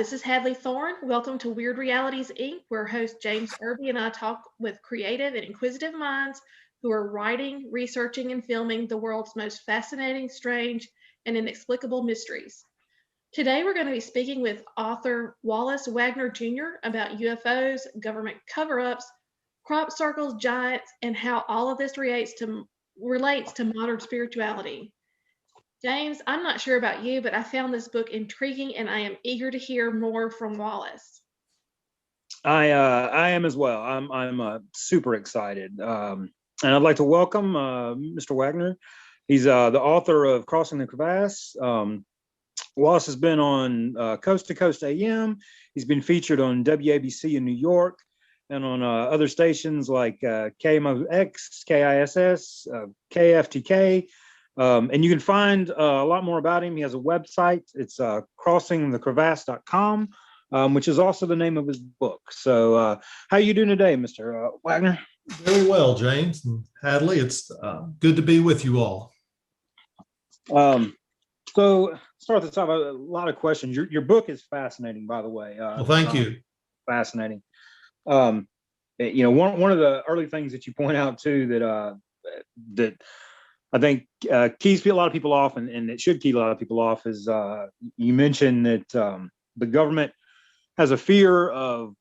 this is Hadley Thorne. Welcome to Weird Realities, Inc., where host James Irby and I talk with creative and inquisitive minds who are writing, researching, and filming the world's most fascinating, strange, and inexplicable mysteries. Today, we're going to be speaking with author Wallace Wagner Jr. about UFOs, government cover-ups, crop circles, giants, and how all of this relates to modern spirituality. James, I'm not sure about you, but I found this book intriguing and I am eager to hear more from Wallace. I am as well. I'm super excited. And I'd like to welcome Mr. Wagner. He's the author of Crossing the Crevasse. Wallace has been on Coast to Coast AM. He's been featured on WABC in New York and on other stations like KMOX, KISS, KFTK. And you can find a lot more about him. He has a website. It's crossingthecrevasse.com, which is also the name of his book. So how are you doing today, Mr. Wagner? Very well, James and Hadley. It's good to be with you all. So start at the top. A lot of questions. Your book is fascinating, by the way. Well, thank you. Fascinating. One of the early things that you point out too that I think keys a lot of people off, and it should key a lot of people off, is you mentioned that the government has a fear of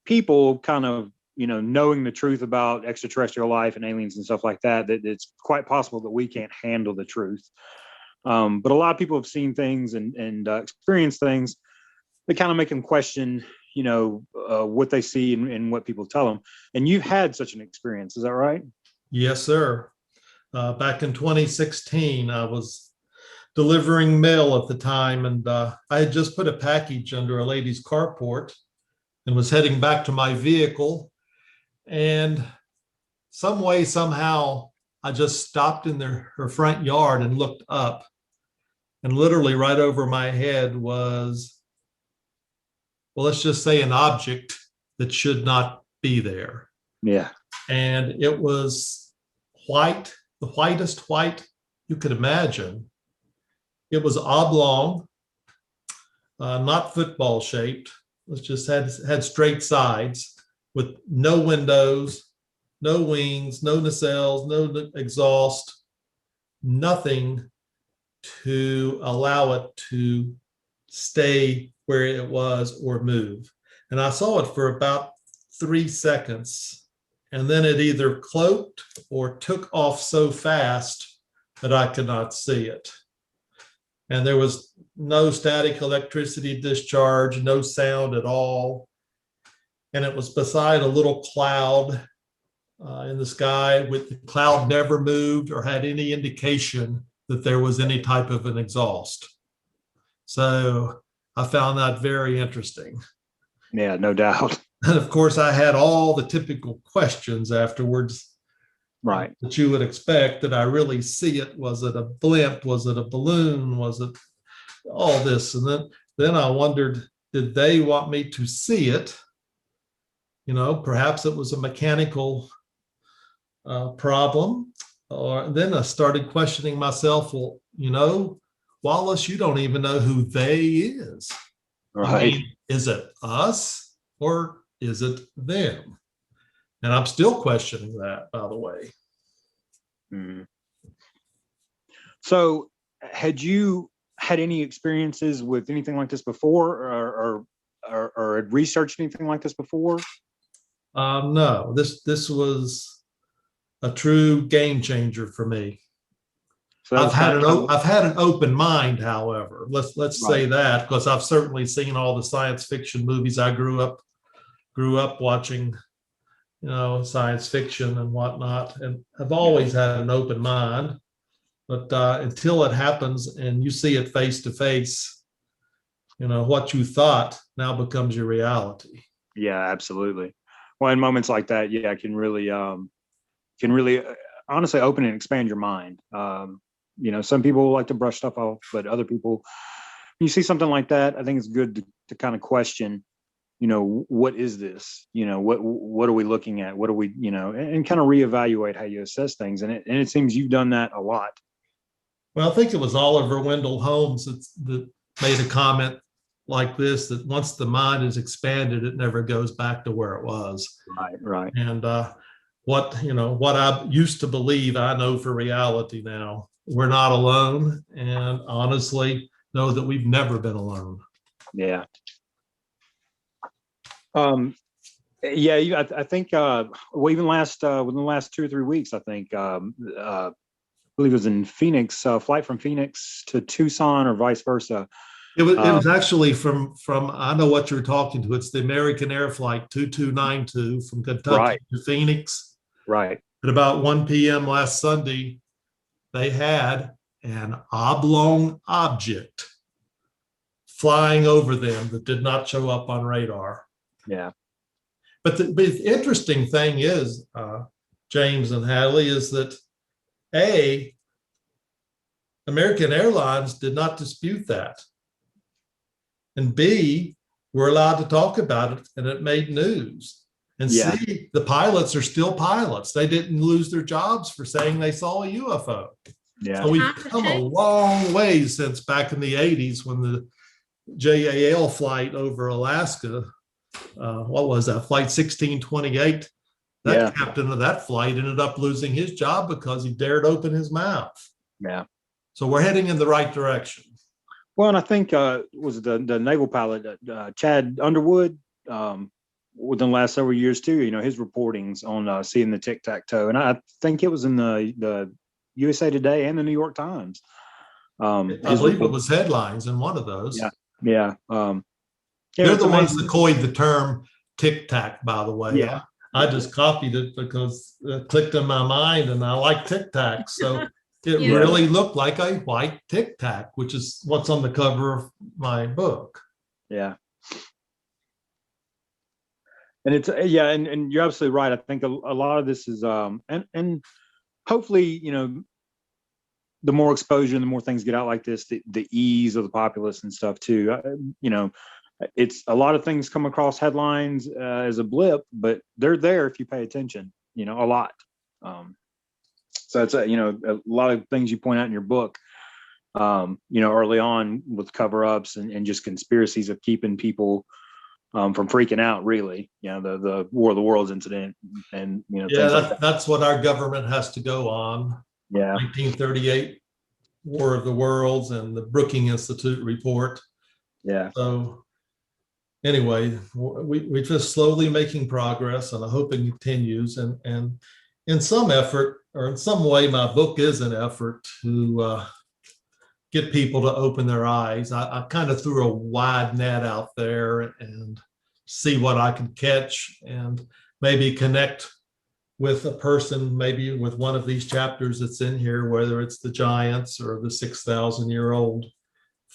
people kind of knowing the truth about extraterrestrial life and aliens and stuff like that. That it's quite possible that we can't handle the truth. But a lot of people have seen things and experienced things that kind of make them question, what they see and what people tell them. And you've had such an experience, is that right? Yes, sir. Back in 2016, I was delivering mail at the time, and I had just put a package under a lady's carport and was heading back to my vehicle. And some way, somehow, I just stopped in her front yard and looked up. And literally right over my head was, well, let's just say an object that should not be there. Yeah. And it was white. The whitest white you could imagine. It was oblong, not football shaped. It just had straight sides with no windows, no wings, no nacelles, no exhaust, nothing to allow it to stay where it was or move. And I saw it for about 3 seconds. And then it either cloaked or took off so fast that I could not see it. And there was no static electricity discharge, no sound at all. And it was beside a little cloud in the sky. With the cloud never moved or had any indication that there was any type of an exhaust. So I found that very interesting. Yeah, no doubt. And of course, I had all the typical questions afterwards, right? That you would expect. Did I really see it? Was it a blimp? Was it a balloon? Was it all this? And then I wondered, did they want me to see it? Perhaps it was a mechanical problem. Or then I started questioning myself. Well, Wallace, you don't even know who they is. Right? Is it us or is it them? And I'm still questioning that, by the way. Mm-hmm. So had you had any experiences with anything like this before or had researched anything like this before? No, this was a true game changer for me. So I've had an open mind, however. Let's say that, because I've certainly seen all the science fiction movies. I grew up watching, science fiction and whatnot, and have always had an open mind. But until it happens and you see it face to face, what you thought now becomes your reality. Yeah, absolutely. Well, in moments like that, yeah, it can really honestly open and expand your mind. Some people like to brush stuff off, but other people, you see something like that, I think it's good to kind of question, what is this? What are we looking at? What are we, and kind of reevaluate how you assess things. And it seems you've done that a lot. Well, I think it was Oliver Wendell Holmes that made a comment like this, that once the mind is expanded, it never goes back to where it was. Right. And what I used to believe, I know for reality now. We're not alone, and honestly know that we've never been alone. Yeah. I think well, even within the last 2 or 3 weeks, I think I believe it was in Phoenix, flight from Phoenix to Tucson or vice versa. It was actually from I know what you're talking to. It's the American Air Flight 2292 from Kentucky to Phoenix. Right. At about 1 p.m. last Sunday, they had an oblong object flying over them that did not show up on radar. Yeah. But the interesting thing is, James and Hadley, is that American Airlines did not dispute that. And B, we're allowed to talk about it, and it made news. And C, the pilots are still pilots. They didn't lose their jobs for saying they saw a UFO. Yeah. So we've come a long way since back in the 80s when the JAL flight over Alaska, what was that, flight 1628? That captain of that flight ended up losing his job because he dared open his mouth. Yeah. So we're heading in the right direction. Well, and I think was the naval pilot Chad Underwood within the last several years too. His reportings on seeing the tic-tac-toe, and I think it was in the USA Today and the New York Times. I believe it was headlines in one of those. Yeah. They're the ones that coined the term tic-tac, by the way. Yeah. I just copied it because it clicked in my mind, and I like tic-tac. So it really looked like a white tic-tac, which is what's on the cover of my book. Yeah. And it's and you're absolutely right. I think a lot of this is and hopefully, the more exposure and the more things get out like this, the ease of the populace and stuff too. It's a lot of things come across headlines as a blip, but they're there if you pay attention, a lot. So it's a lot of things you point out in your book, early on with cover-ups and just conspiracies of keeping people from freaking out, really, the War of the Worlds incident and, that's what our government has to go on. 1938 War of the Worlds and the Brookings Institute report. So anyway, we're just slowly making progress, and I hope it continues. And in some effort, or in some way, my book is an effort to get people to open their eyes. I kind of threw a wide net out there and see what I can catch, and maybe connect with a person, maybe with one of these chapters that's in here, whether it's the giants or the 6,000-year-old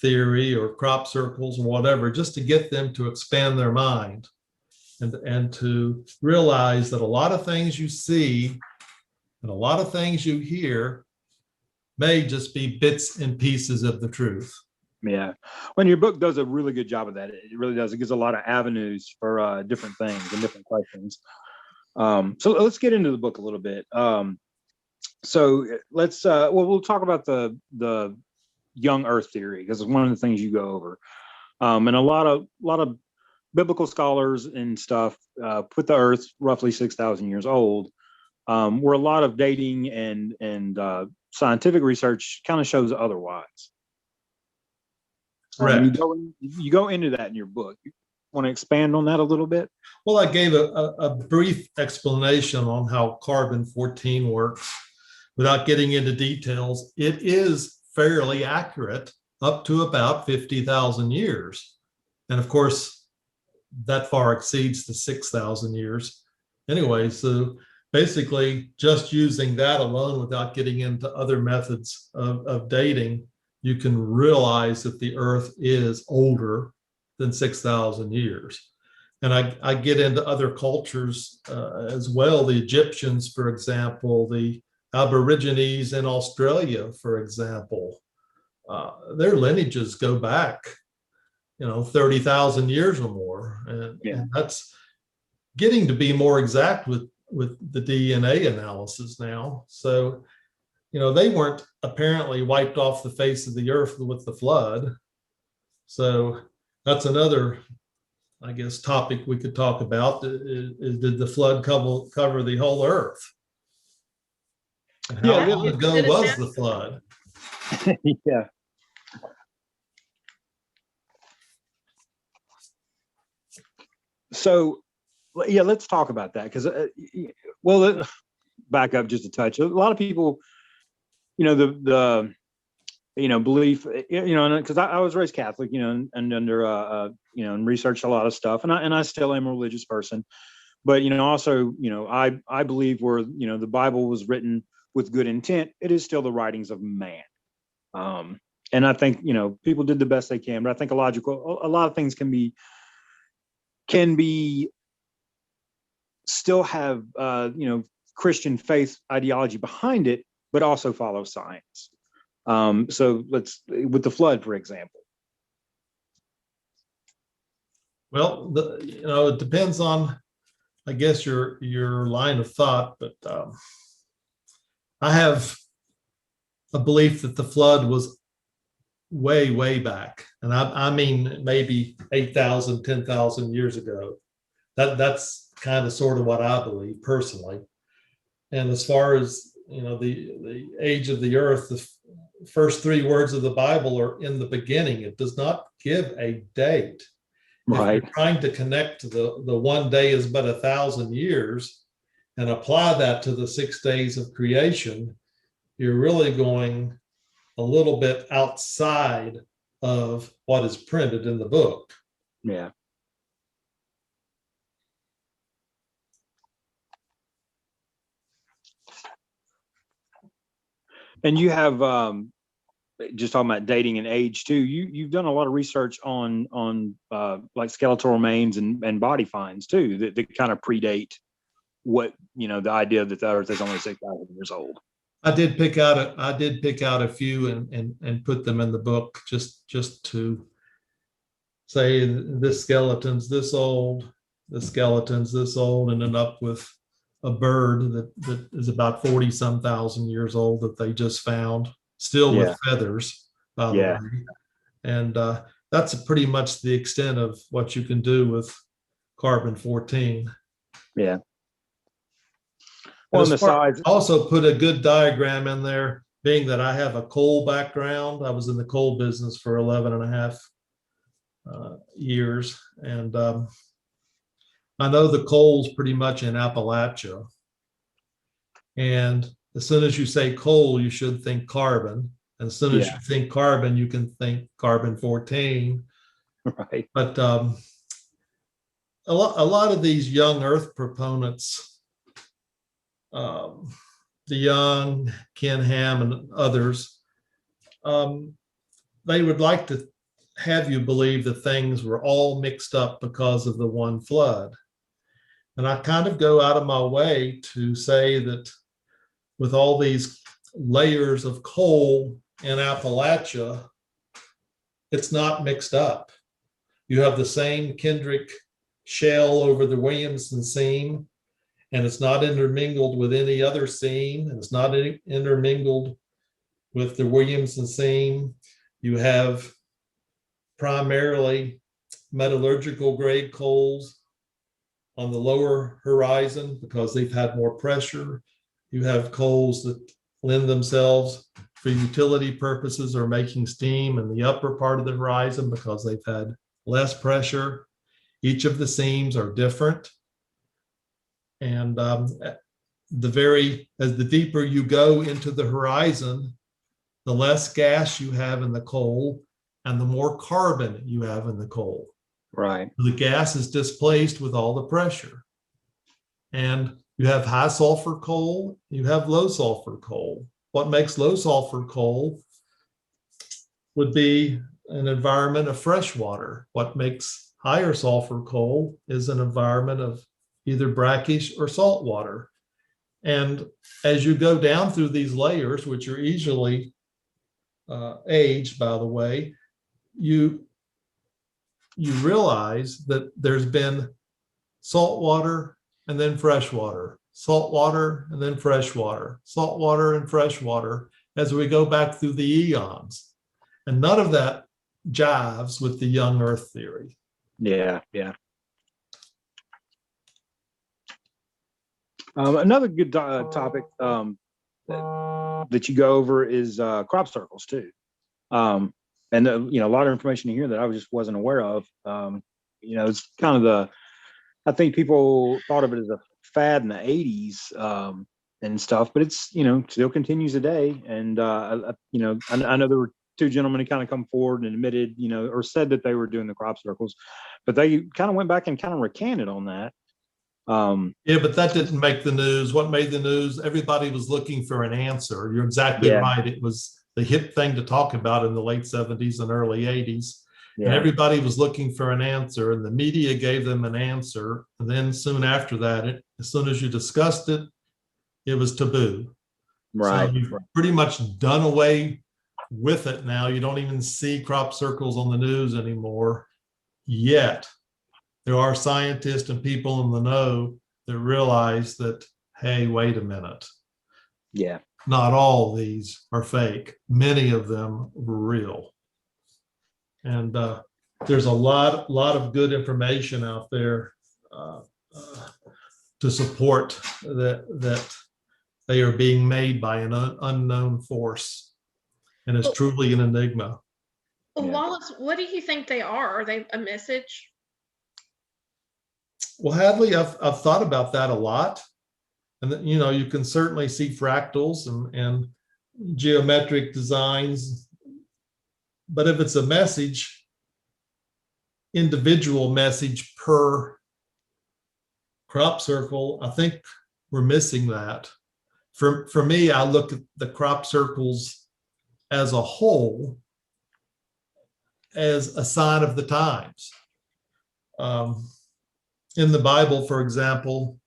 theory or crop circles or whatever, just to get them to expand their mind and to realize that a lot of things you see and a lot of things you hear may just be bits and pieces of the truth. Yeah. Well, your book does a really good job of that. It really does. It gives a lot of avenues for different things and different questions. So let's get into the book a little bit. So let's we'll talk about the young Earth theory, because it's one of the things you go over. And a lot of biblical scholars and stuff put the Earth roughly 6,000 years old, where a lot of dating and scientific research kind of shows otherwise. Right. You go into that in your book. You want to expand on that a little bit? Well, I gave a brief explanation on how carbon-14 works without getting into details. It is fairly accurate up to about 50,000 years. And of course, that far exceeds the 6,000 years. Anyway, so basically just using that alone without getting into other methods of dating, you can realize that the Earth is older than 6,000 years. And I get into other cultures as well. The Egyptians, for example, the Aborigines in Australia, for example, their lineages go back, 30,000 years or more. And that's getting to be more exact with the DNA analysis now. So, they weren't apparently wiped off the face of the earth with the flood. So That's another, I guess, topic we could talk about. Did the flood cover the whole earth? And how Yeah, long ago was the flood? yeah. So, yeah, let's talk about that because, back up just a touch. A lot of people, the belief, because I was raised Catholic, and under, and researched a lot of stuff, and I still am a religious person, but also, I believe where the Bible was written with good intent, it is still the writings of man. And I think people did the best they can, but I think a lot of things can be still have Christian faith ideology behind it, but also follow science. So let's, with the flood, for example. Well, it depends on, I guess, your line of thought, but I have a belief that the flood was way, way back. And I mean, maybe 8,000, 10,000 years ago. That's kind of sort of what I believe personally. And as far as, the age of the earth, the first 3 words of the Bible are in the beginning. It does not give a date. Right. If you're trying to connect to the one day is but 1,000 years and apply that to the 6 days of creation, you're really going a little bit outside of what is printed in the book. Yeah. And you have, just talking about dating and age too, you've done a lot of research on like skeletal remains and body finds too that kind of predate what the idea that the earth is only 6,000 years old. I did pick out a few and put them in the book just to say this skeleton's this old, the skeleton's this old, and end up with a bird that is about 40 some thousand years old that they just found, still with feathers, by the way. And that's pretty much the extent of what you can do with carbon-14. Yeah. Well, on the sides, also put a good diagram in there, being that I have a coal background. I was in the coal business for 11 and a half years. And I know the coal's pretty much in Appalachia. And as soon as you say coal, you should think carbon. And as soon as you think carbon, you can think carbon-14. Right. But a lot of these young Earth proponents, the Young, Ken Ham, and others, they would like to have you believe that things were all mixed up because of the one flood. And I kind of go out of my way to say that with all these layers of coal in Appalachia, it's not mixed up. You have the same Kendrick shale over the Williamson seam, and it's not intermingled with any other seam, and it's not intermingled with the Williamson seam. You have primarily metallurgical grade coals on the lower horizon because they've had more pressure. You have coals that lend themselves for utility purposes or making steam in the upper part of the horizon because they've had less pressure. Each of the seams are different. And as the deeper you go into the horizon, the less gas you have in the coal and the more carbon you have in the coal. Right. The gas is displaced with all the pressure. And you have high sulfur coal, you have low sulfur coal. What makes low sulfur coal would be an environment of fresh water. What makes higher sulfur coal is an environment of either brackish or salt water. And as you go down through these layers, which are easily aged, by the way, you realize that there's been salt water and then fresh water, salt water and then fresh water, salt water and fresh water as we go back through the eons. And none of that jives with the young Earth theory. Yeah. Another good topic that you go over is crop circles too. And a lot of information in here that I just wasn't aware of. It's kind of I think people thought of it as a fad in the 80s and stuff, but it's, still continues today. And, I know there were two gentlemen who kind of come forward and admitted, or said that they were doing the crop circles, but they kind of went back and kind of recanted on that. Yeah, but that didn't make the news. What made the news? Everybody was looking for an answer. You're exactly right. It was the hip thing to talk about in the late 70s and early 80s. Yeah. And everybody was looking for an answer, and the media gave them an answer. And then soon after that, as soon as you discussed it, it was taboo. Right. So you've pretty much done away with it now. You don't even see crop circles on the news anymore. Yet there are scientists and people in the know that realize that, hey, wait a minute. Yeah. Not all of these are fake. Many of them were real. And there's a lot of good information out there to support that they are being made by an unknown force, and it's truly an enigma. Well, Wallace, what do you think they are? Are they a message? Well, Hadley, I've thought about that a lot, and you can certainly see fractals and geometric designs. But if it's a message, individual message per crop circle, I think we're missing that. For me, I look at the crop circles as a whole as a sign of the times. In the Bible, for example,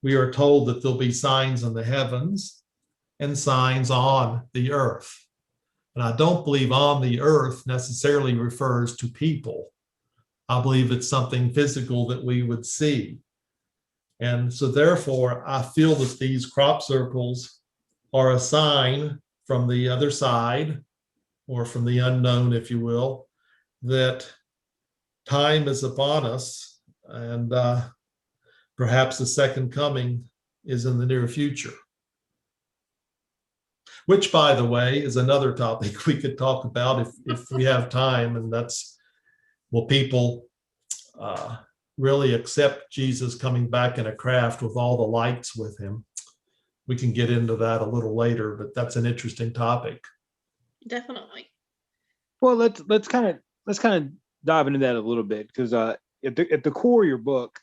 we are told that there'll be signs in the heavens and signs on the earth. And I don't believe on the earth necessarily refers to people. I believe it's something physical that we would see. And so therefore, I feel that these crop circles are a sign from the other side, or from the unknown, if you will, that time is upon us, and perhaps the second coming is in the near future. Which, by the way, is another topic we could talk about if we have time, and that's, will people really accept Jesus coming back in a craft with all the lights with him? We can get into that a little later, but that's an interesting topic. Definitely. Well, let's kind of dive into that a little bit, because at the core of your book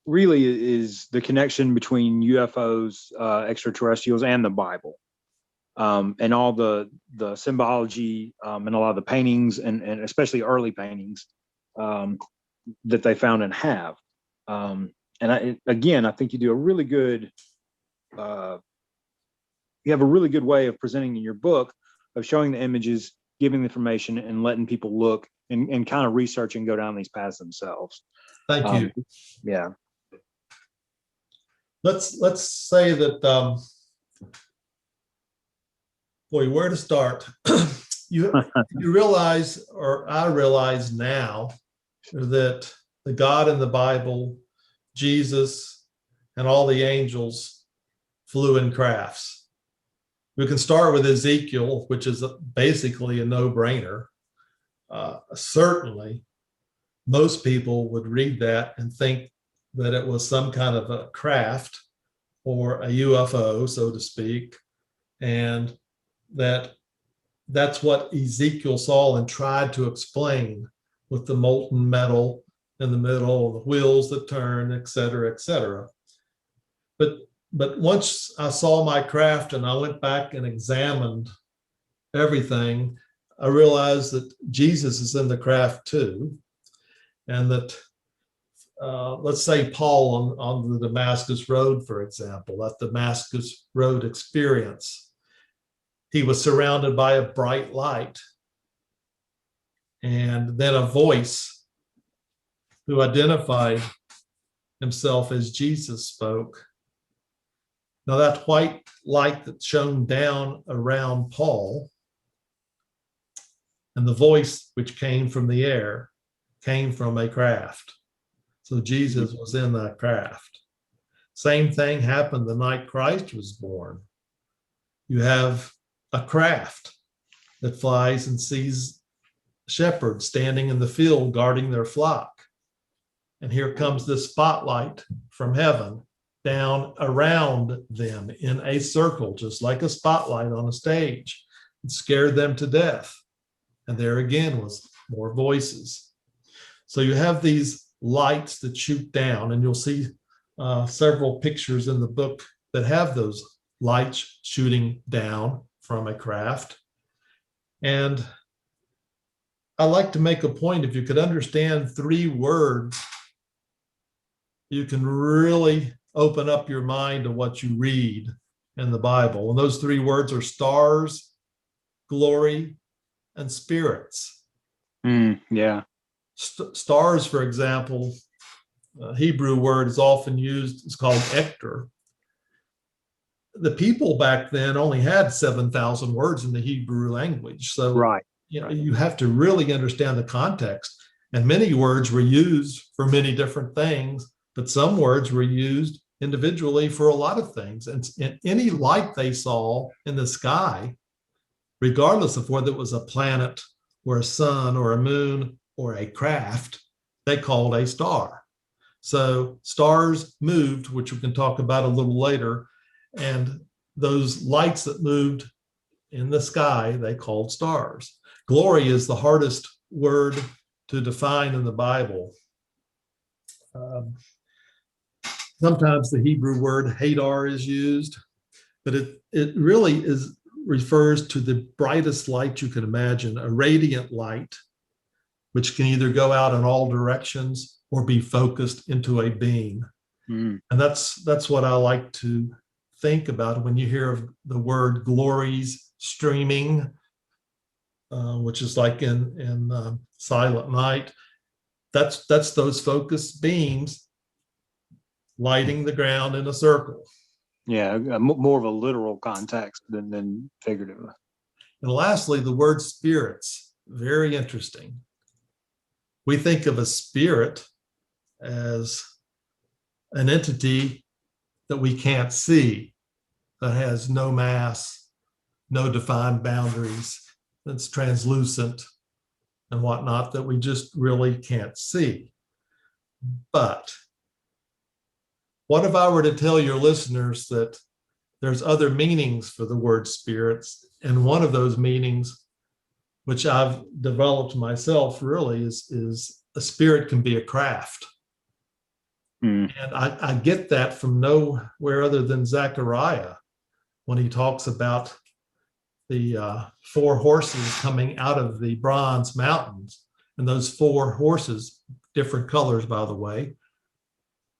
really is the connection between UFOs, extraterrestrials, and the Bible. And all the symbology and a lot of the paintings, and especially early paintings that they found and have. And I think you do a really good, you have a really good way of presenting in your book of showing the images, giving the information, and letting people look and kind of research and go down these paths themselves. Thank you. Yeah. Let's say that, boy, where to start? You realize, or I realize now, that the God in the Bible, Jesus, and all the angels flew in crafts. We can start with Ezekiel, which is basically a no-brainer. Certainly, most people would read that and think that it was some kind of a craft or a UFO, so to speak, and that's what Ezekiel saw and tried to explain with the molten metal in the middle, the wheels that turn, et cetera, et cetera. But once I saw my craft and I went back and examined everything, I realized that Jesus is in the craft too. And that, let's say Paul on the Damascus Road, for example, that Damascus Road experience, he was surrounded by a bright light. And then a voice who identified himself as Jesus spoke. Now that white light that shone down around Paul, And the voice which came from the air came from a craft. So Jesus was in that craft. Same thing happened the night Christ was born. You have a craft that flies and sees shepherds standing in the field guarding their flock. And here comes this spotlight from heaven down around them in a circle, just like a spotlight on a stage. It scared them to death. And there again was more voices. So you have these lights that shoot down, and you'll see several pictures in the book that have those lights shooting down from a craft. And I like to make a point, if you could understand 3 words, you can really open up your mind to what you read in the Bible. And those 3 words are stars, glory, and spirits. Yeah. Stars, for example, Hebrew word is often used, it's called ector. The people back then only had 7,000 words in the Hebrew language. So Right. You have to really understand the context. And many words were used for many different things, but some words were used individually for a lot of things. And any light they saw in the sky, regardless of whether it was a planet or a sun or a moon or a craft, they called a star. So stars moved, which we can talk about a little later, and those lights that moved in the sky, they called stars. Glory is the hardest word to define in the Bible. Sometimes the Hebrew word hadar is used, but it really refers to the brightest light you can imagine, a radiant light, which can either go out in all directions or be focused into a beam. And that's what I like to think about when you hear of the word glories streaming, which is like in Silent Night. That's those focused beams lighting the ground in a circle. Yeah, more of a literal context than figurative. And lastly, the word spirits, very interesting. We think of a spirit as an entity that we can't see, that has no mass, no defined boundaries, that's translucent and whatnot, that we just really can't see. But what if I were to tell your listeners that there's other meanings for the word spirits, and one of those meanings, which I've developed myself, really is a spirit can be a craft. And I get that from nowhere other than Zechariah, when he talks about the 4 horses coming out of the bronze mountains. And those 4 horses, different colors, by the way,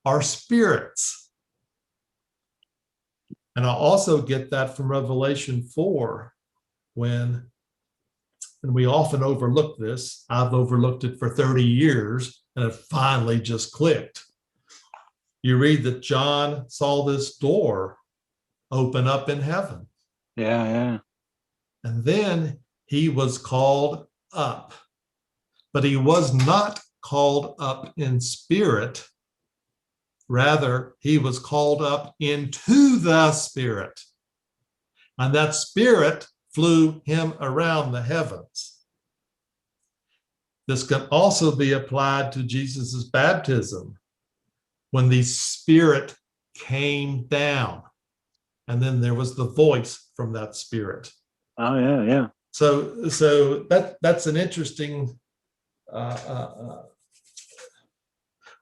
are spirits. And I also get that from Revelation 4, and we often overlook this. I've overlooked it for 30 years, and it finally just clicked. You read that John saw this door open up in heaven. Yeah. And then he was called up, but he was not called up in spirit. Rather, he was called up into the spirit. And that spirit flew him around the heavens. This can also be applied to Jesus's baptism, when the spirit came down, and then there was the voice from that spirit. Oh, yeah. So that's an interesting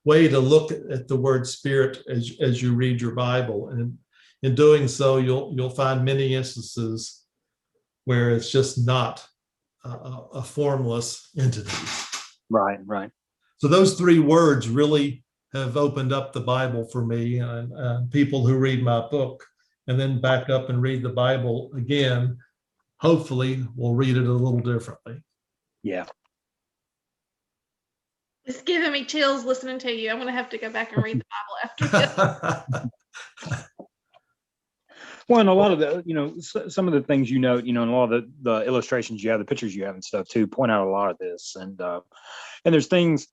way to look at the word spirit as you read your Bible. And in doing so, you'll find many instances where it's just not a formless entity. Right. So those 3 words really have opened up the Bible for me, and people who read my book and then back up and read the Bible again, hopefully will read it a little differently. Yeah. It's giving me chills listening to you. I'm going to have to go back and read the Bible after this. Well, and a lot of the, some of the things you note, and a lot of the illustrations you have, the pictures you have and stuff too, point out a lot of this. And there's things,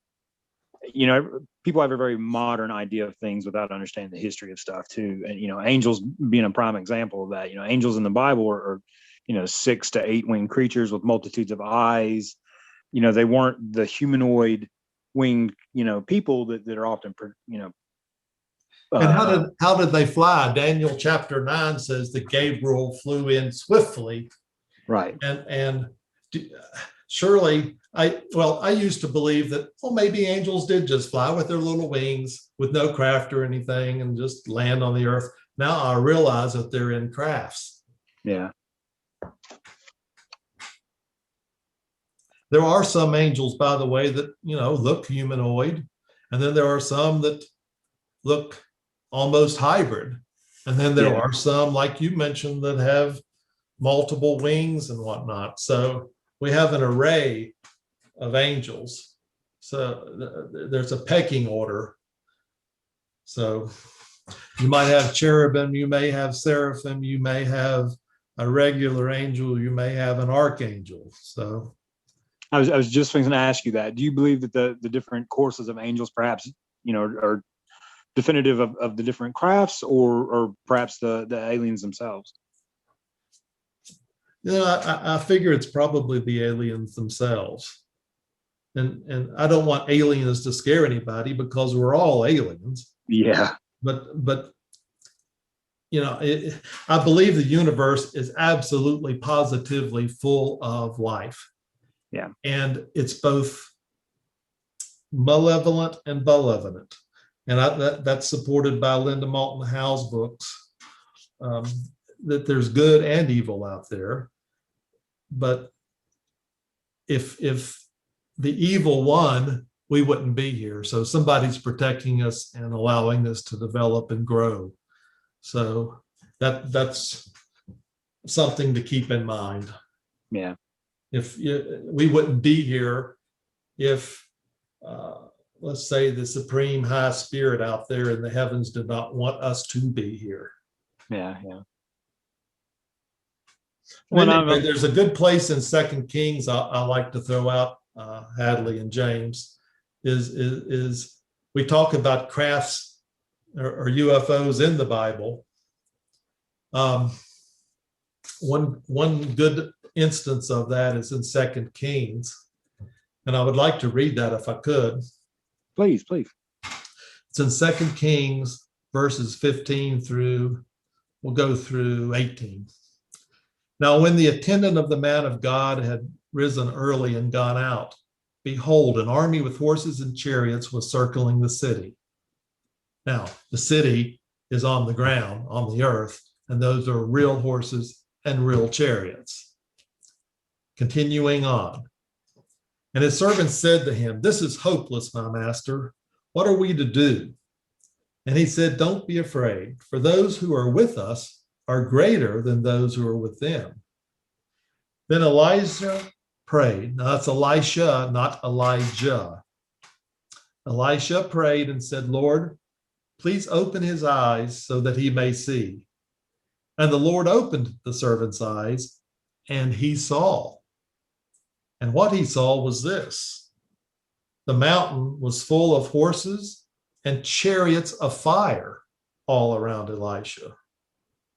people have a very modern idea of things without understanding the history of stuff too. And, angels being a prime example of that. Angels in the Bible are 6 to 8 winged creatures with multitudes of eyes. They weren't the humanoid winged, people that are often, And how did they fly? Daniel chapter 9 says that Gabriel flew in swiftly. Right. And surely I used to believe that, maybe angels did just fly with their little wings with no craft or anything and just land on the earth. Now I realize that they're in crafts. Yeah. There are some angels, by the way, that, look humanoid. And then there are some that look almost hybrid. And then there are some, like you mentioned, that have multiple wings and whatnot. So we have an array of angels. So there's a pecking order. So you might have cherubim, you may have seraphim, you may have a regular angel, you may have an archangel. So I was just going to ask you that. Do you believe that the different courses of angels perhaps, are definitive of the different crafts or perhaps the aliens themselves? I figure it's probably the aliens themselves. And I don't want aliens to scare anybody because we're all aliens. Yeah. But I believe the universe is absolutely positively full of life. Yeah. And it's both malevolent and benevolent. And that's supported by Linda Moulton Howe's books, that there's good and evil out there. But if the evil won, we wouldn't be here. So somebody's protecting us and allowing us to develop and grow. So that's something to keep in mind. Yeah. We wouldn't be here if, let's say, the supreme high spirit out there in the heavens did not want us to be here. Yeah, yeah. Well, there's a good place in 2 Kings I like to throw out, Hadley and James, is we talk about crafts or UFOs in the Bible. One good instance of that is in 2 Kings. And I would like to read that if I could. Please. It's in 2 Kings, verses 15 through, we'll go through 18. Now, when the attendant of the man of God had risen early and gone out, behold, an army with horses and chariots was circling the city. Now, the city is on the ground, on the earth, and those are real horses and real chariots. Continuing on. And his servant said to him, "This is hopeless, my master. What are we to do?" And he said, "Don't be afraid, for those who are with us are greater than those who are with them." Then Elijah prayed. Now that's Elisha, not Elijah. Elisha prayed and said, "Lord, please open his eyes so that he may see." And the Lord opened the servant's eyes, and he saw. And what he saw was this: the mountain was full of horses and chariots of fire all around Elisha.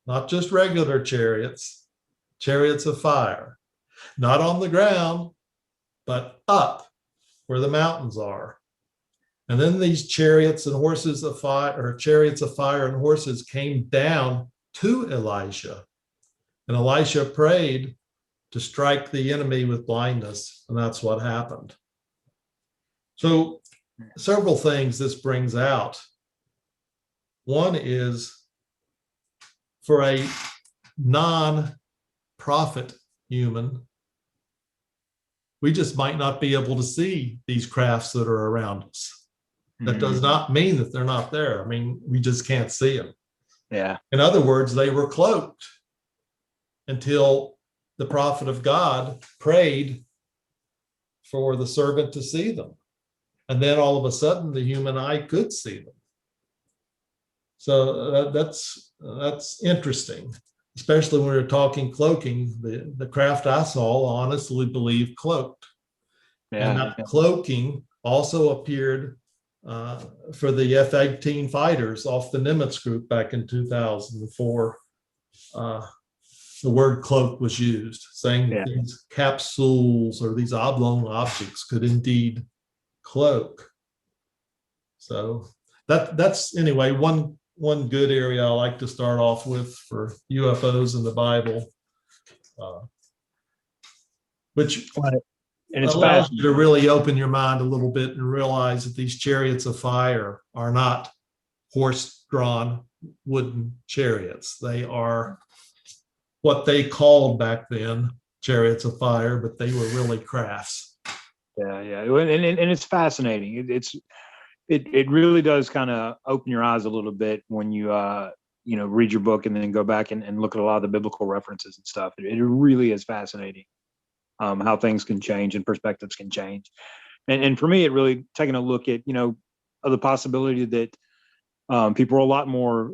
Not just regular chariots, chariots of fire. Not on the ground, but up where the mountains are. And then these chariots and horses of fire, or chariots of fire and horses, came down to Elisha. And Elisha prayed to strike the enemy with blindness, and that's what happened. So several things this brings out. One is, for a non-prophet human, we just might not be able to see these crafts that are around us. That does not mean that they're not there. I mean, we just can't see them. Yeah. In other words, they were cloaked until the prophet of God prayed for the servant to see them. And then all of a sudden, the human eye could see them. So that's That's interesting, especially when we're talking cloaking. The craft I saw honestly believed cloaked. Yeah. And that cloaking also appeared for the F-18 fighters off the Nimitz group back in 2004. The word cloak was used, saying that these capsules or these oblong objects could indeed cloak. So that's anyway one good area I like to start off with for UFOs in the Bible, which and it's allows you to really open your mind a little bit and realize that these chariots of fire are not horse-drawn wooden chariots. They are what they called back then chariots of fire, but they were really crafts. Yeah, and it's fascinating. It really does kind of open your eyes a little bit when you read your book and then go back and look at a lot of the biblical references and stuff. It really is fascinating how things can change and perspectives can change. And for me, it really taking a look at of the possibility that people were a lot more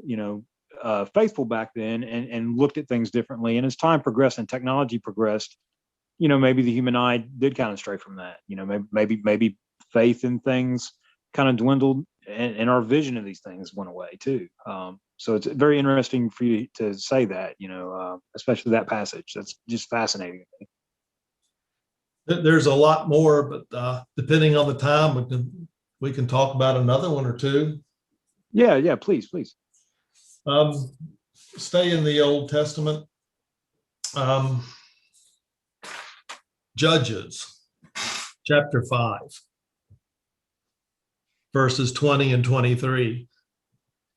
faithful back then and looked at things differently. And as time progressed and technology progressed, maybe the human eye did kind of stray from that. Maybe faith in things kind of dwindled, and our vision of these things went away too. So it's very interesting for you to say that, especially that passage. That's just fascinating to me. There's a lot more, but depending on the time, we can talk about another one or two. Yeah, please. Stay in the Old Testament. Judges, chapter 5, verses 20 and 23.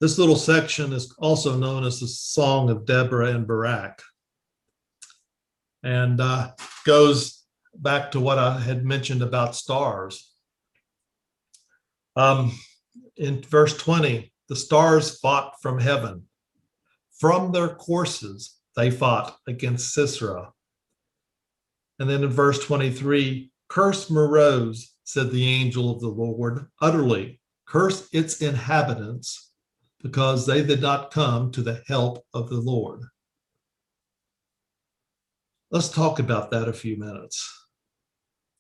This little section is also known as the Song of Deborah and Barak, and goes back to what I had mentioned about stars. In verse 20, the stars fought from heaven. From their courses, they fought against Sisera. And then in verse 23, curse Meroz, said the angel of the Lord, utterly, curse its inhabitants, because they did not come to the help of the Lord. Let's talk about that a few minutes.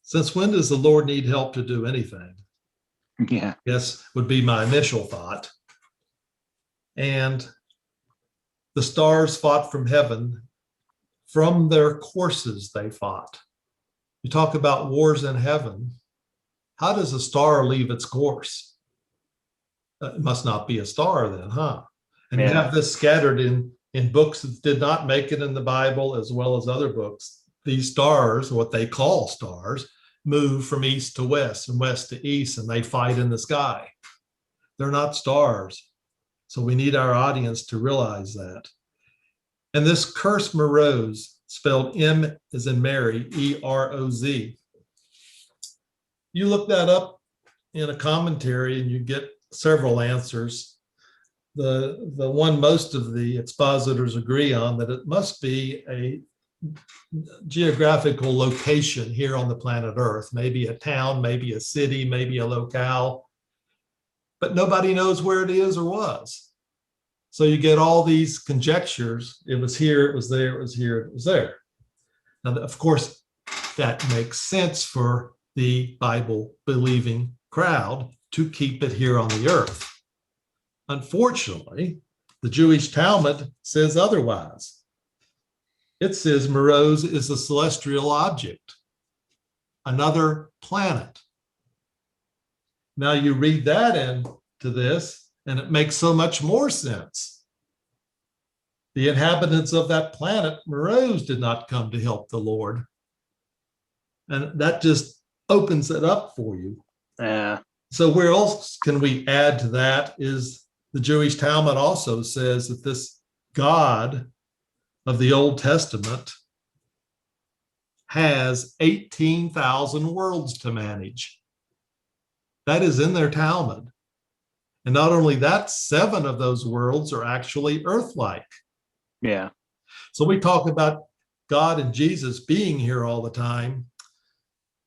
Since when does the Lord need help to do anything? Yeah. Yes, would be my initial thought. And the stars fought from heaven. From their courses they fought. You talk about wars in heaven. How does a star leave its course? It must not be a star then, huh? And you have this scattered in books that did not make it in the Bible, as well as other books. These stars, what they call stars, move from east to west and west to east, and they fight in the sky. They're not stars. So we need our audience to realize that. And this curse Meroz, spelled M as in Mary, E-R-O-Z. You look that up in a commentary and you get several answers. The one most of the expositors agree on, that it must be a geographical location here on the planet Earth, maybe a town, maybe a city, maybe a locale, but nobody knows where it is or was. So you get all these conjectures. It was here, it was there, it was here, it was there. Now, of course, that makes sense for the Bible-believing crowd to keep it here on the earth. Unfortunately, the Jewish Talmud says otherwise. It says Meroz is a celestial object, another planet. Now you read that into this, and it makes so much more sense. The inhabitants of that planet, Meroz, did not come to help the Lord. And that just opens it up for you. Yeah. So where else can we add to that is the Jewish Talmud also says that this God of the Old Testament has 18,000 worlds to manage. That is in their Talmud. And not only that, 7 of those worlds are actually earth-like. Yeah. So we talk about God and Jesus being here all the time.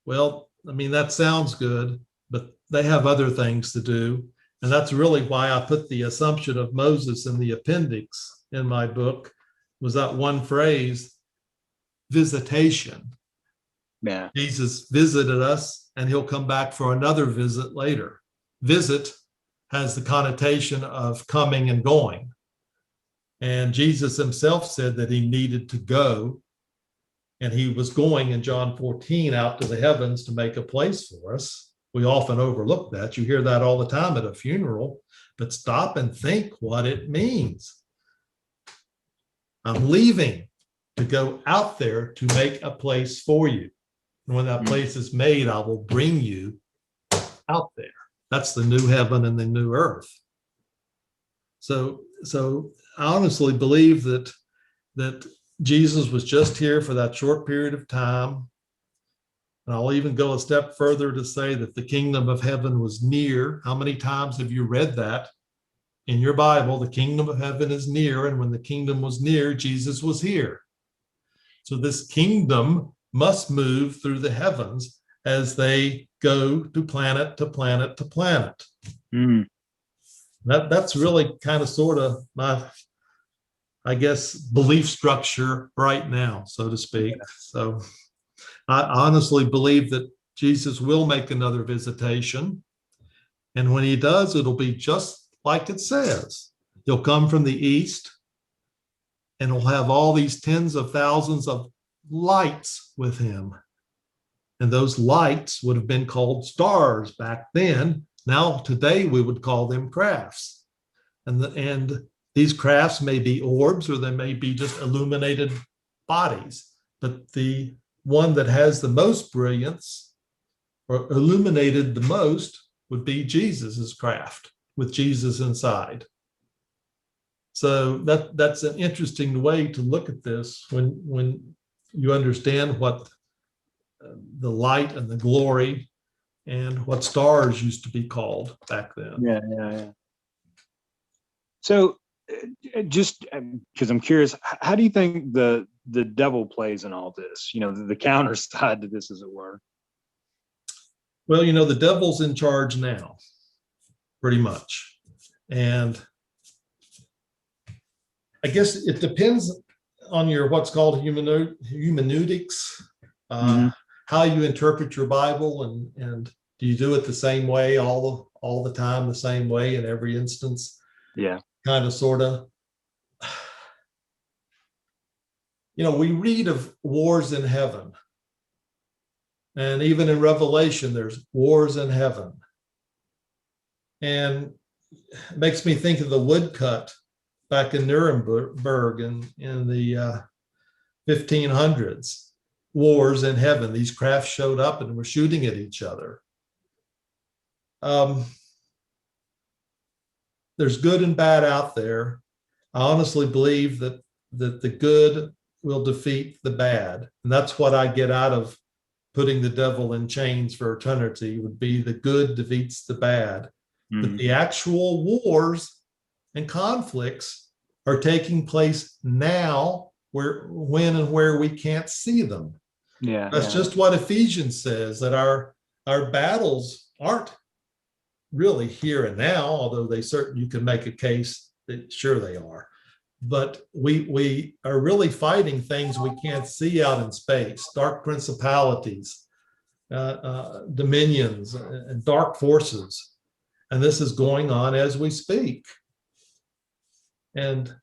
Well, I mean, that sounds good, but they have other things to do. And that's really why I put the assumption of Moses in the appendix, in my book was that one phrase, visitation. Yeah. Jesus visited us, and he'll come back for another visit later. Visit has the connotation of coming and going. And Jesus himself said that he needed to go, and he was going in John 14 out to the heavens to make a place for us. We often overlook that. You hear that all the time at a funeral, but stop and think what it means. I'm leaving to go out there to make a place for you. And when that place is made, I will bring you out there. That's the new heaven and the new earth. So I honestly believe that Jesus was just here for that short period of time. And I'll even go a step further to say that the kingdom of heaven was near. How many times have you read that in your Bible? The kingdom of heaven is near. And when the kingdom was near, Jesus was here. So this kingdom must move through the heavens as they go to planet to planet to planet. Mm. That's really kind of sort of my, I guess, belief structure right now, so to speak. Yeah. So I honestly believe that Jesus will make another visitation. And when he does, it'll be just like it says. He'll come from the east, and he'll have all these tens of thousands of lights with him. And those lights would have been called stars back then. Now, today, we would call them crafts. And these crafts may be orbs, or they may be just illuminated bodies. But the one that has the most brilliance or illuminated the most would be Jesus's craft with Jesus inside. So that's an interesting way to look at this when you understand what the light and the glory and what stars used to be called back then. Yeah. So just because I'm curious, how do you think the devil plays in all this? You know, the counter side to this, as it were. Well, you know, the devil's in charge now, pretty much. And I guess it depends on your what's called hermeneutics, how you interpret your Bible, and do you do it the same way all the time, the same way in every instance? Yeah. Kind of, sort of. You know, we read of wars in heaven. And even in Revelation, there's wars in heaven. And it makes me think of the woodcut back in Nuremberg in the 1500s. Wars in heaven. These crafts showed up and were shooting at each other. There's good and bad out there. I honestly believe that the good will defeat the bad. And that's what I get out of putting the devil in chains for eternity, would be the good defeats the bad. But the actual wars and conflicts are taking place now, when and where we can't see them. Yeah. That's just what Ephesians says, that our battles aren't really here and now, although you can make a case that sure they are. But we are really fighting things we can't see out in space, dark principalities, dominions, and dark forces. And this is going on as we speak. And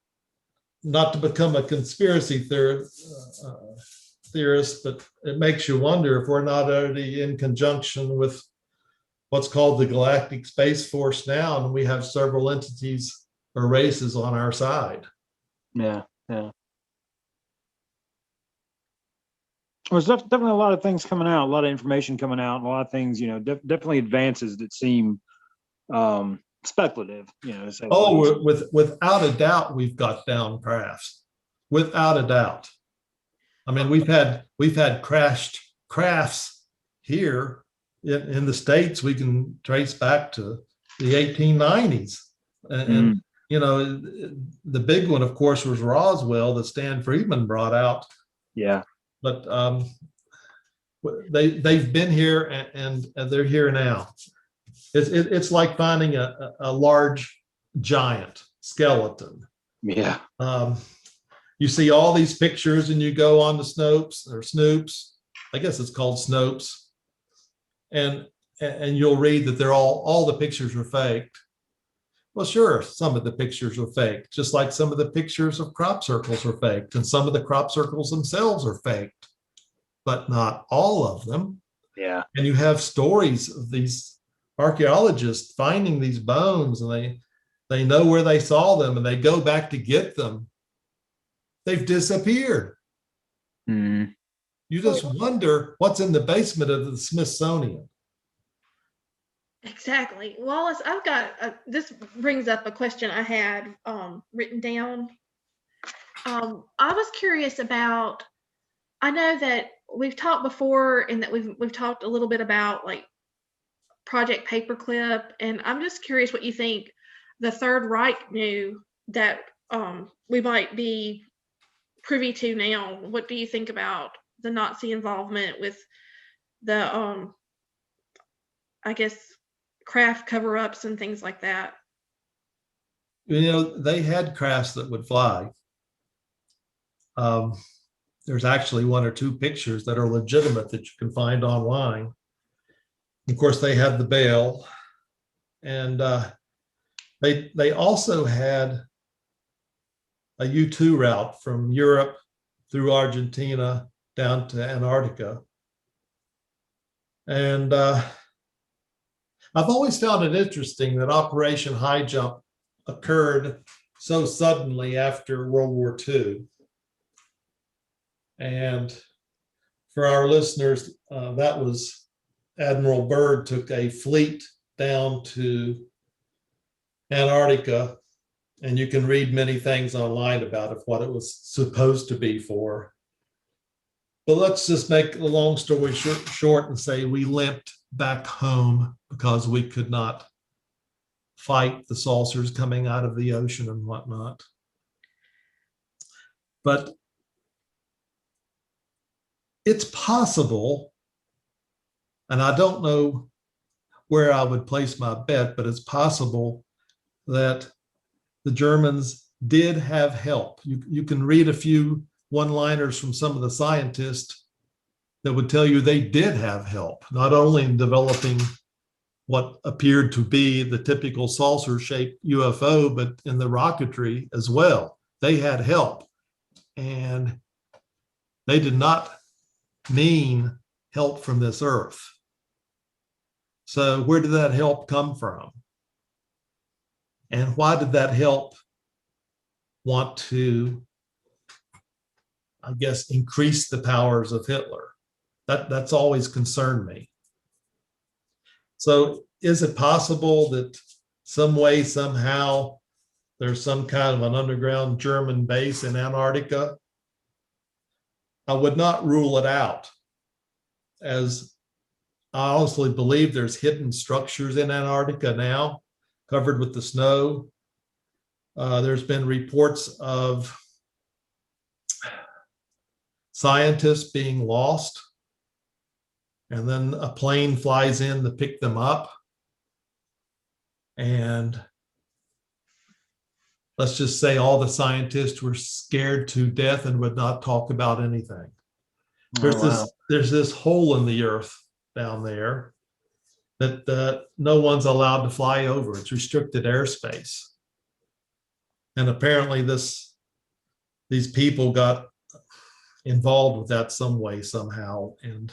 not to become a conspiracy theorist, but it makes you wonder if we're not already in conjunction with what's called the Galactic Space Force now, and we have several entities or races on our side. Yeah. Well, there's definitely a lot of things coming out, a lot of information coming out, and a lot of things, you know, definitely advances that seem speculative, you know. Without a doubt, we've got down crafts. Without a doubt. I mean, we've had crashed crafts here in the States. We can trace back to the 1890s, and you know, the big one, of course, was Roswell that Stan Friedman brought out. Yeah. But they've been here, and they're here now. It's like finding a large giant skeleton. Yeah. You see all these pictures and you go on to Snopes. I guess it's called Snopes. And you'll read that they're all the pictures are faked. Well, sure, some of the pictures are faked, just like some of the pictures of crop circles are faked, and some of the crop circles themselves are faked, but not all of them. Yeah. And you have stories of these archaeologists finding these bones, and they know where they saw them, and they go back to get them. They've disappeared. Mm. You just wonder what's in the basement of the Smithsonian. Exactly. Wallace, I've got this brings up a question I had written down. I was curious about, I know that we've talked before and that we've talked a little bit about like Project Paperclip, and I'm just curious what you think the Third Reich knew that we might be privy to now. What do you think about the Nazi involvement with the I guess craft cover-ups and things like that? You know, they had crafts that would fly. There's actually one or two pictures that are legitimate that you can find online. Of course, they had the Bell, and they also had a U-2 route from Europe through Argentina down to Antarctica. And I've always found it interesting that Operation High Jump occurred so suddenly after World War II. And for our listeners, that was Admiral Byrd took a fleet down to Antarctica, and you can read many things online about it, what it was supposed to be for. But let's just make a long story short and say we limped back home because we could not fight the saucers coming out of the ocean and whatnot. But it's possible, and I don't know where I would place my bet, but it's possible that the Germans did have help. You can read a few one-liners from some of the scientists that would tell you they did have help, not only in developing what appeared to be the typical saucer-shaped UFO, but in the rocketry as well. They had help, and they did not mean help from this earth. So where did that help come from? And why did that help want to, I guess, increase the powers of Hitler? That's always concerned me. So is it possible that some way, somehow, there's some kind of an underground German base in Antarctica? I would not rule it out, as I honestly believe there's hidden structures in Antarctica now, covered with the snow. There's been reports of scientists being lost, and then a plane flies in to pick them up. And let's just say all the scientists were scared to death and would not talk about anything. There's this hole in the earth down there that no one's allowed to fly over. It's restricted airspace. And apparently these people got involved with that some way, somehow. And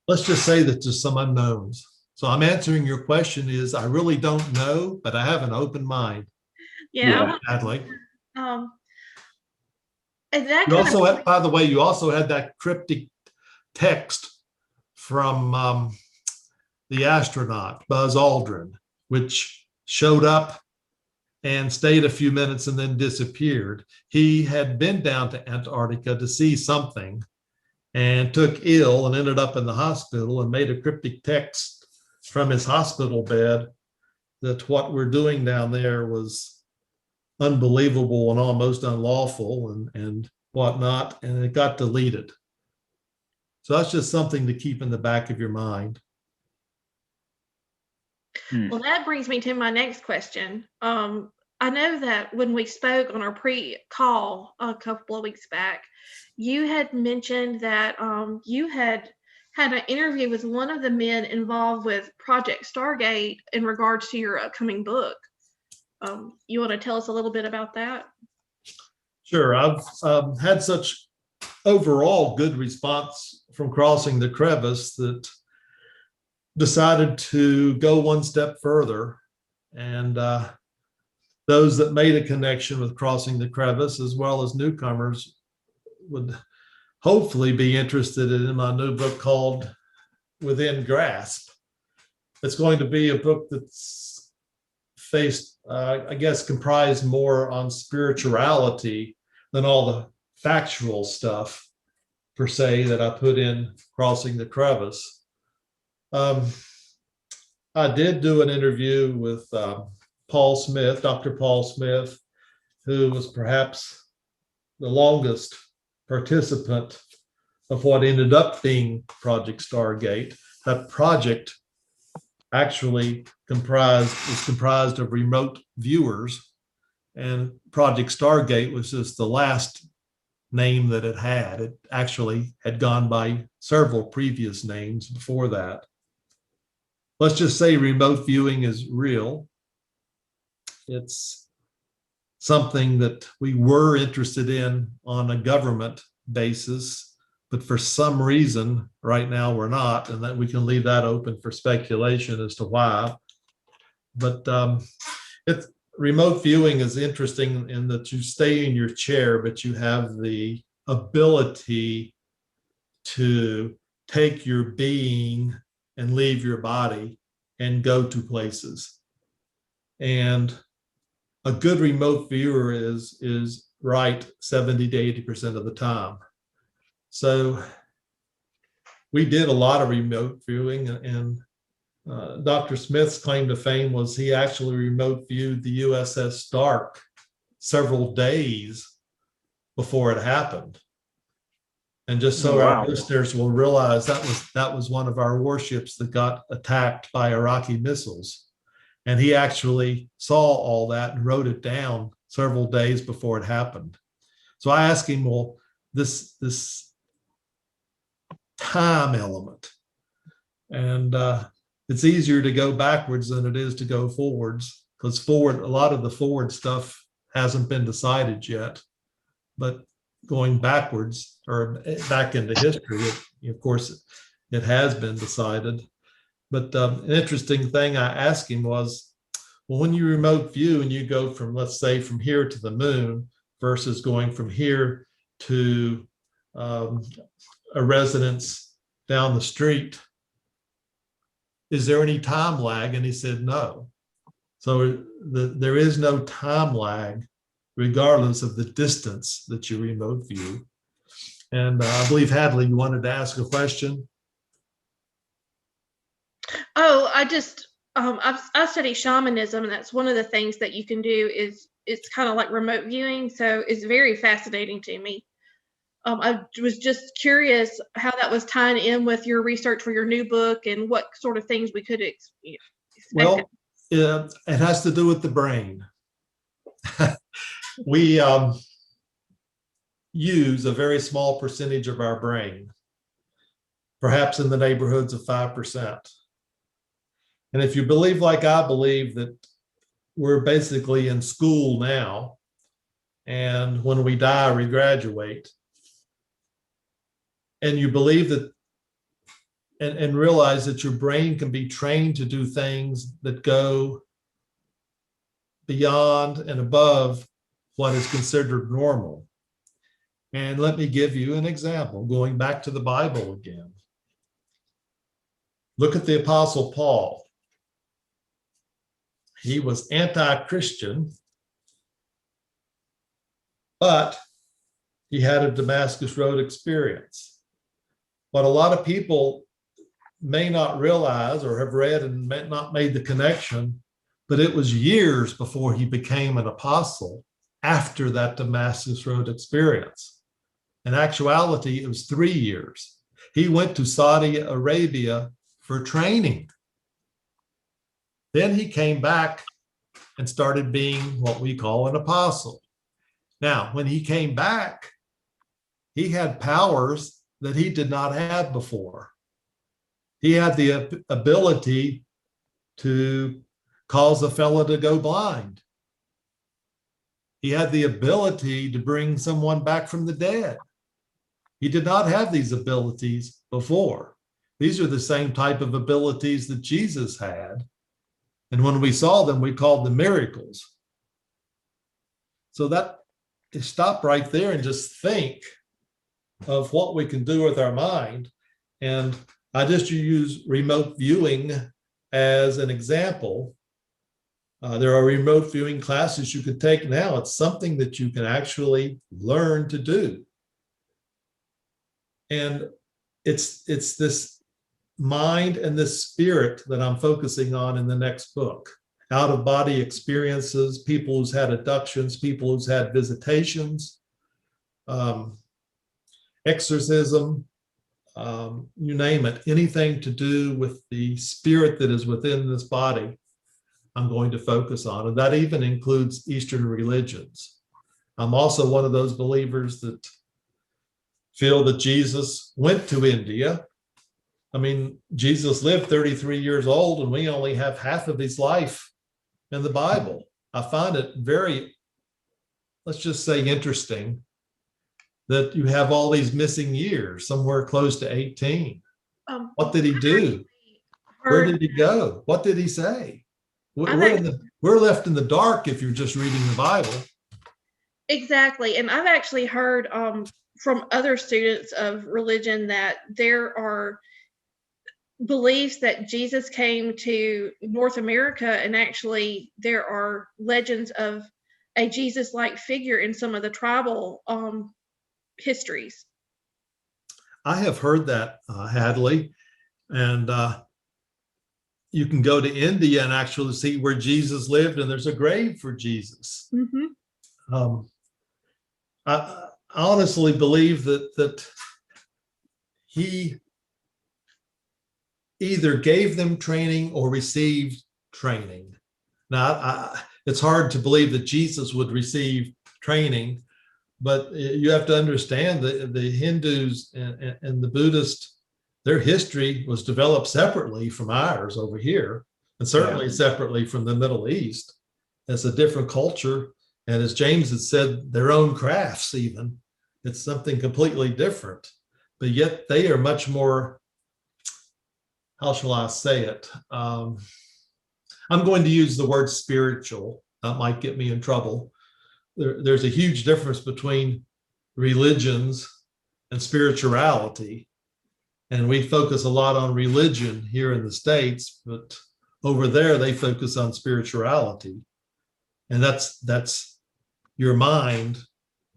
let's just say that there's some unknowns. So I'm answering your question is I really don't know, but I have an open mind. Yeah. Sadly. And that You also had, by the way, you also had that cryptic text from the astronaut, Buzz Aldrin, which showed up and stayed a few minutes and then disappeared. He had been down to Antarctica to see something and took ill and ended up in the hospital and made a cryptic text from his hospital bed that what we're doing down there was unbelievable and almost unlawful and whatnot, and it got deleted. So that's just something to keep in the back of your mind. Well, that brings me to my next question. I know that when we spoke on our pre-call a couple of weeks back, you had mentioned that you had an interview with one of the men involved with Project Stargate in regards to your upcoming book. You want to tell us a little bit about that? Sure. I've had such overall good response from Crossing the Crevice that decided to go one step further. And those that made a connection with Crossing the Crevice, as well as newcomers, would hopefully be interested in my new book called Within Grasp. It's going to be a book that's I guess, comprised more on spirituality than all the factual stuff, per se, that I put in Crossing the Crevice. I did do an interview with Paul Smith, Dr. Paul Smith, who was perhaps the longest participant of what ended up being Project Stargate. That project actually is comprised of remote viewers, and Project Stargate was just the last name that it had. It actually had gone by several previous names before that. Let's just say remote viewing is real. It's something that we were interested in on a government basis, but for some reason right now we're not, and that we can leave that open for speculation as to why. But remote viewing is interesting in that you stay in your chair, but you have the ability to take your being and leave your body and go to places. And a good remote viewer is right 70 to 80% of the time. So we did a lot of remote viewing, and Dr. Smith's claim to fame was he actually remote viewed the USS Stark several days before it happened. And just so our listeners will realize, that was one of our warships that got attacked by Iraqi missiles. And he actually saw all that and wrote it down several days before it happened. So I asked him, well, this time element, and it's easier to go backwards than it is to go forwards, because a lot of the forward stuff hasn't been decided yet. But going backwards or back into history, of course, it has been decided. But an interesting thing I asked him was, well, when you remote view and you go from, let's say, from here to the moon versus going from here to a residence down the street, is there any time lag? And he said no. So there is no time lag, regardless of the distance that you remote view. And I believe, Hadley, you wanted to ask a question. Oh, I study shamanism, and that's one of the things that you can do is it's kind of like remote viewing. So it's very fascinating to me. I was just curious how that was tying in with your research for your new book and what sort of things we could expect. Well, it has to do with the brain. We use a very small percentage of our brain, perhaps in the neighborhoods of 5%. And if you believe, like I believe, that we're basically in school now, and when we die, we graduate, and you believe that and realize that your brain can be trained to do things that go beyond and above what is considered normal. And let me give you an example, going back to the Bible again. Look at the Apostle Paul. He was anti-Christian, but he had a Damascus Road experience. What a lot of people may not realize or have read and not made the connection, but it was years before he became an apostle after that Damascus Road experience. In actuality, it was 3 years. He went to Saudi Arabia for training. Then he came back and started being what we call an apostle. Now, when he came back, he had powers that he did not have before. He had the ability to cause a fellow to go blind. He had the ability to bring someone back from the dead. He did not have these abilities before. These are the same type of abilities that Jesus had. And when we saw them, we called them miracles. So that, stop right there and just think of what we can do with our mind. And I just use remote viewing as an example. There are remote viewing classes you can take now. It's something that you can actually learn to do. And it's this mind and this spirit that I'm focusing on in the next book. Out of body experiences, people who's had abductions, people who's had visitations, exorcism, you name it, anything to do with the spirit that is within this body, I'm going to focus on. And that even includes Eastern religions. I'm also one of those believers that feel that Jesus went to India. I mean, Jesus lived 33 years old, and we only have half of his life in the Bible. I find it very, let's just say, interesting that you have all these missing years, somewhere close to 18. What did he do? Where did he go? What did he say? We're left in the dark if you're just reading the Bible. Exactly. And I've actually heard from other students of religion that there are beliefs that Jesus came to North America, and actually there are legends of a Jesus-like figure in some of the tribal histories. I have heard that, Hadley, and you can go to India and actually see where Jesus lived, and there's a grave for Jesus. Mm-hmm. I honestly believe that he either gave them training or received training. Now, it's hard to believe that Jesus would receive training, but you have to understand that the Hindus and the Buddhists, their history was developed separately from ours over here, and certainly separately from the Middle East. It's a different culture. And as James had said, their own crafts even. It's something completely different. But yet they are much more, how shall I say it? I'm going to use the word spiritual. That might get me in trouble. There's a huge difference between religions and spirituality. And we focus a lot on religion here in the States, but over there they focus on spirituality. And that's your mind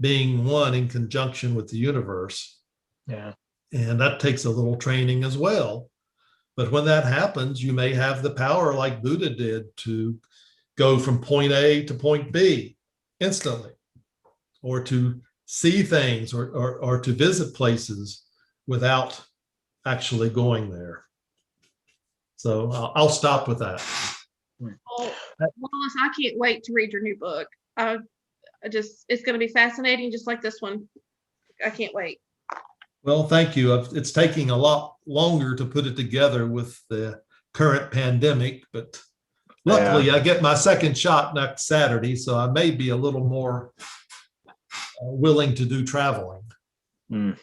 being one in conjunction with the universe. Yeah. And that takes a little training as well. But when that happens, you may have the power like Buddha did to go from point A to point B instantly, or to see things or to visit places without actually going there. So I'll stop with that. Well, Wallace, I can't wait to read your new book. It's going to be fascinating, just like this one. I can't wait. Well, thank you. It's taking a lot longer to put it together with the current pandemic, but luckily I get my second shot next Saturday, so I may be a little more willing to do traveling. Mm.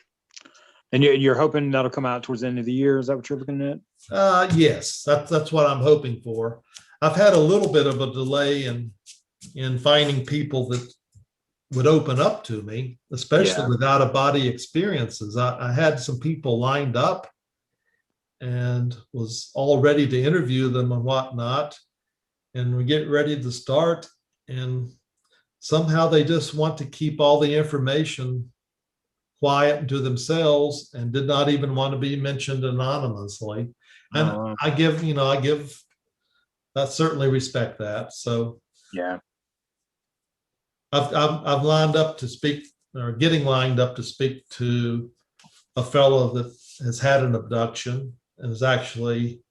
And you're hoping that'll come out towards the end of the year? Is that what you're looking at? Yes, that's what I'm hoping for. I've had a little bit of a delay in finding people that would open up to me, especially with out-of-body experiences. I had some people lined up and was all ready to interview them and whatnot. And we get ready to start, and somehow they just want to keep all the information quiet to themselves and did not even want to be mentioned anonymously. And I certainly respect that. So yeah, I've lined up to speak, or getting lined up to speak to a fellow that has had an abduction and is actually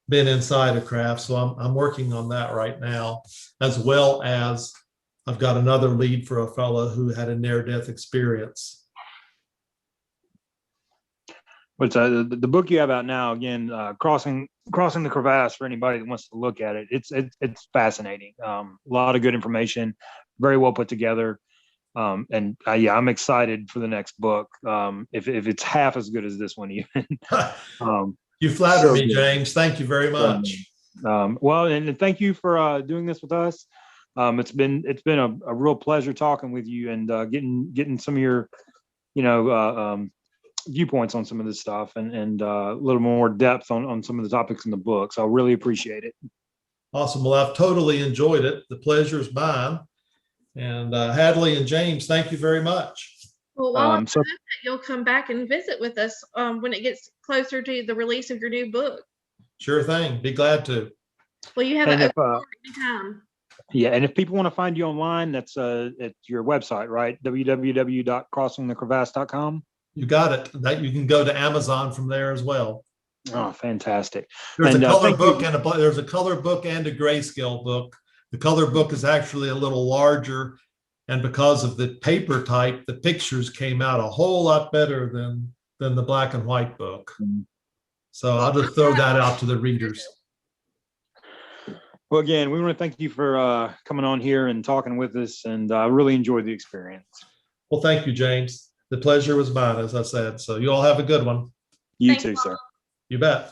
been inside a craft. So I'm working on that right now, as well as I've got another lead for a fellow who had a near-death experience. But the book you have out now, again, crossing the crevasse, for anybody that wants to look at it, it's fascinating. A lot of good information, very well put together. And yeah, I'm excited for the next book. If it's half as good as this one, even. You flatter So me, good. James. Thank you very much. Well, and thank you for doing this with us. It's been a real pleasure talking with you and getting some of your, viewpoints on some of this stuff and a little more depth on some of the topics in the book. So I really appreciate it. Awesome. Well, I've totally enjoyed it. The pleasure is mine. And Hadley and James, thank you very much. Well, Wallace, I hope that you'll come back and visit with us when it gets closer to the release of your new book. Sure thing. Be glad to. Well, you have an open time. Yeah, and if people want to find you online, that's at your website, right? www.crossingthecrevasse.com. You got it. That you can go to Amazon from there as well. Oh, fantastic! There's a color book there's a color book and a grayscale book. The color book is actually a little larger, and because of the paper type, the pictures came out a whole lot better than the black and white book. So I'll just throw that out to the readers. Well, again, we want to thank you for coming on here and talking with us, and I really enjoyed the experience. Well, thank you, James. The pleasure was mine, as I said. So you all have a good one. You too, sir. You bet.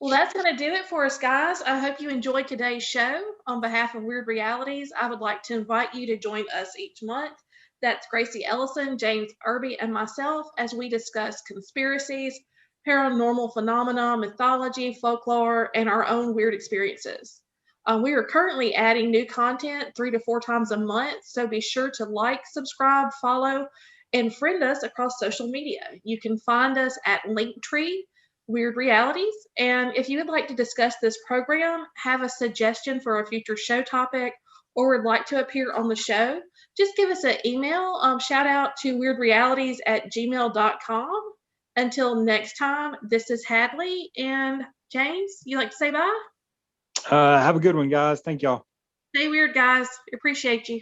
Well, that's going to do it for us, guys. I hope you enjoyed today's show. On behalf of Wyrd Realities, I would like to invite you to join us each month. That's Gracie Ellison, James Irby, and myself as we discuss conspiracies, paranormal phenomena, mythology, folklore, and our own weird experiences. We are currently adding new content 3 to 4 times a month, so be sure to like, subscribe, follow, and friend us across social media. You can find us at Linktree, Wyrd Realities. And if you would like to discuss this program, have a suggestion for a future show topic, or would like to appear on the show, just give us an email. Shout out to weirdrealities@gmail.com. Until next time, this is Hadley and James. You like to say bye? Have a good one, guys. Thank y'all. Stay weird, guys. Appreciate you.